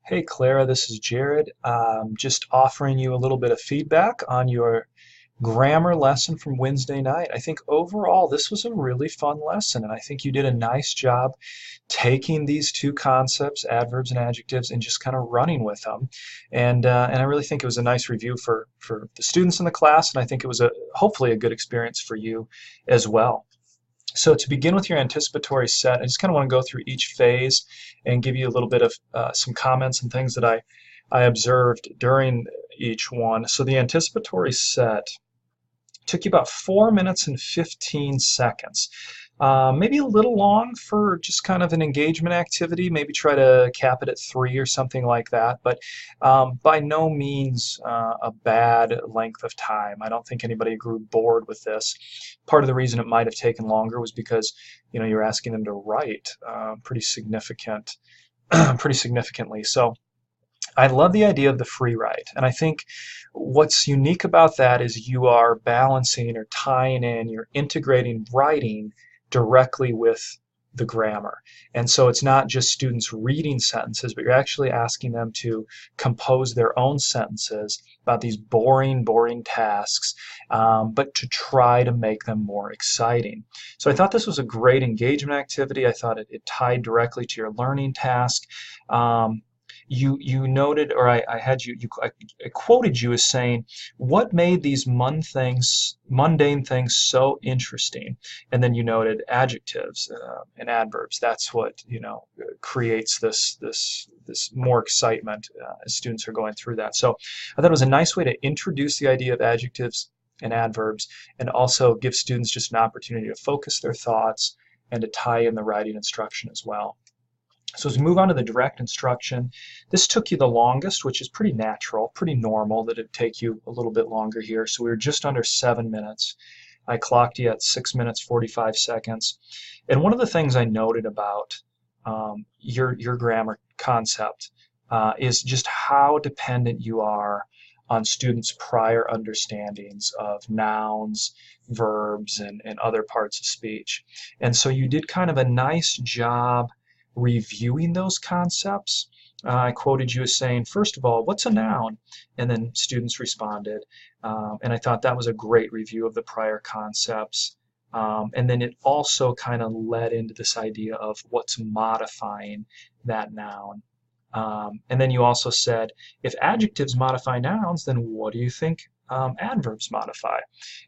Hey Clara, this is Jared. Just offering you a little bit of feedback on your grammar lesson from Wednesday night. I think overall this was a really fun lesson, and I think you did a nice job taking these two concepts, adverbs and adjectives, and just kind of running with them. And I really think it was a nice review for the students in the class, and I think it was hopefully a good experience for you as well. So to begin with your anticipatory set, I just kind of want to go through each phase and give you a little bit of some comments and things that I observed during each one. So the anticipatory set took you about 4 minutes and 15 seconds. Maybe a little long for just kind of an engagement activity. Maybe try to cap it at 3 or something like that. But by no means a bad length of time. I don't think anybody grew bored with this. Part of the reason it might have taken longer was because you're asking them to write pretty significantly. So I love the idea of the free write, and I think what's unique about that is you are balancing or tying in, you're integrating writing directly with the grammar. And so it's not just students reading sentences, but you're actually asking them to compose their own sentences about these boring tasks, but to try to make them more exciting. So I thought this was a great engagement activity. I thought it tied directly to your learning task. You noted, or I had I quoted you as saying, what made these mundane things so interesting? And then you noted adjectives and adverbs. That's what creates this more excitement as students are going through that. So I thought it was a nice way to introduce the idea of adjectives and adverbs, and also give students just an opportunity to focus their thoughts and to tie in the writing instruction as well. So as we move on to the direct instruction, this took you the longest, which is pretty natural, pretty normal that it'd take you a little bit longer here. So we were just under 7 minutes. I clocked you at 6 minutes, 45 seconds. And one of the things I noted about your grammar concept is just how dependent you are on students' prior understandings of nouns, verbs, and other parts of speech. And so you did kind of a nice job reviewing those concepts. I quoted you as saying, first of all, what's a noun? And then students responded. And I thought that was a great review of the prior concepts. And then it also kind of led into this idea of what's modifying that noun. And then you also said, if adjectives modify nouns, then what do you think adverbs modify?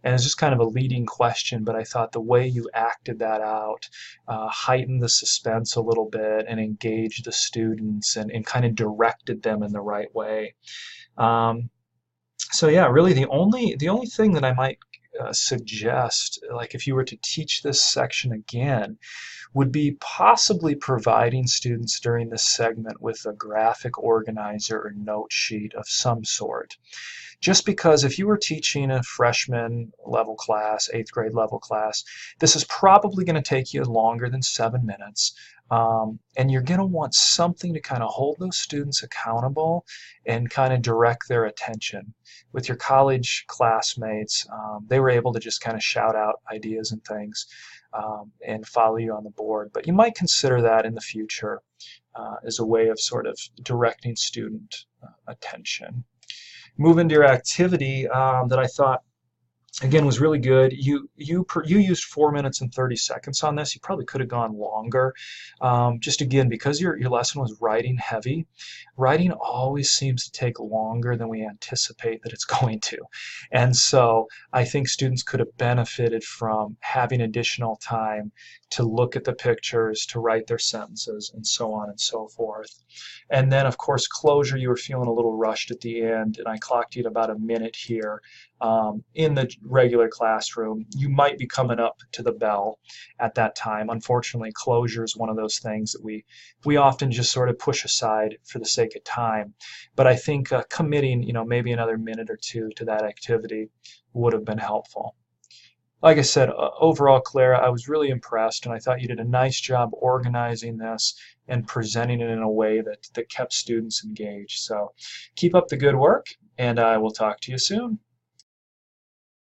And it's just kind of a leading question, but I thought the way you acted that out heightened the suspense a little bit and engaged the students and kind of directed them in the right way. So yeah, really the only thing that I might suggest, like if you were to teach this section again, would be possibly providing students during this segment with a graphic organizer or note sheet of some sort. Just because if you were teaching a freshman level class, 8th grade level class, this is probably going to take you longer than 7 minutes. And you're going to want something to kind of hold those students accountable and kind of direct their attention. With your college classmates, they were able to just kind of shout out ideas and things and follow you on the board. But you might consider that in the future as a way of sort of directing student attention. Move into your activity that I thought again was really good. You used 4 minutes and 30 seconds on this. You probably could have gone longer. Just again, because your lesson was writing heavy, writing always seems to take longer than we anticipate that it's going to. And so I think students could have benefited from having additional time to look at the pictures, to write their sentences, and so on and so forth. And then, of course, closure, you were feeling a little rushed at the end, and I clocked you at about a minute here. In the regular classroom, you might be coming up to the bell at that time. Unfortunately, closure is one of those things that we often just sort of push aside for the sake of time. But I think committing, maybe another minute or two to that activity would have been helpful. Like I said, overall, Clara, I was really impressed, and I thought you did a nice job organizing this and presenting it in a way that kept students engaged. So keep up the good work, and I will talk to you soon.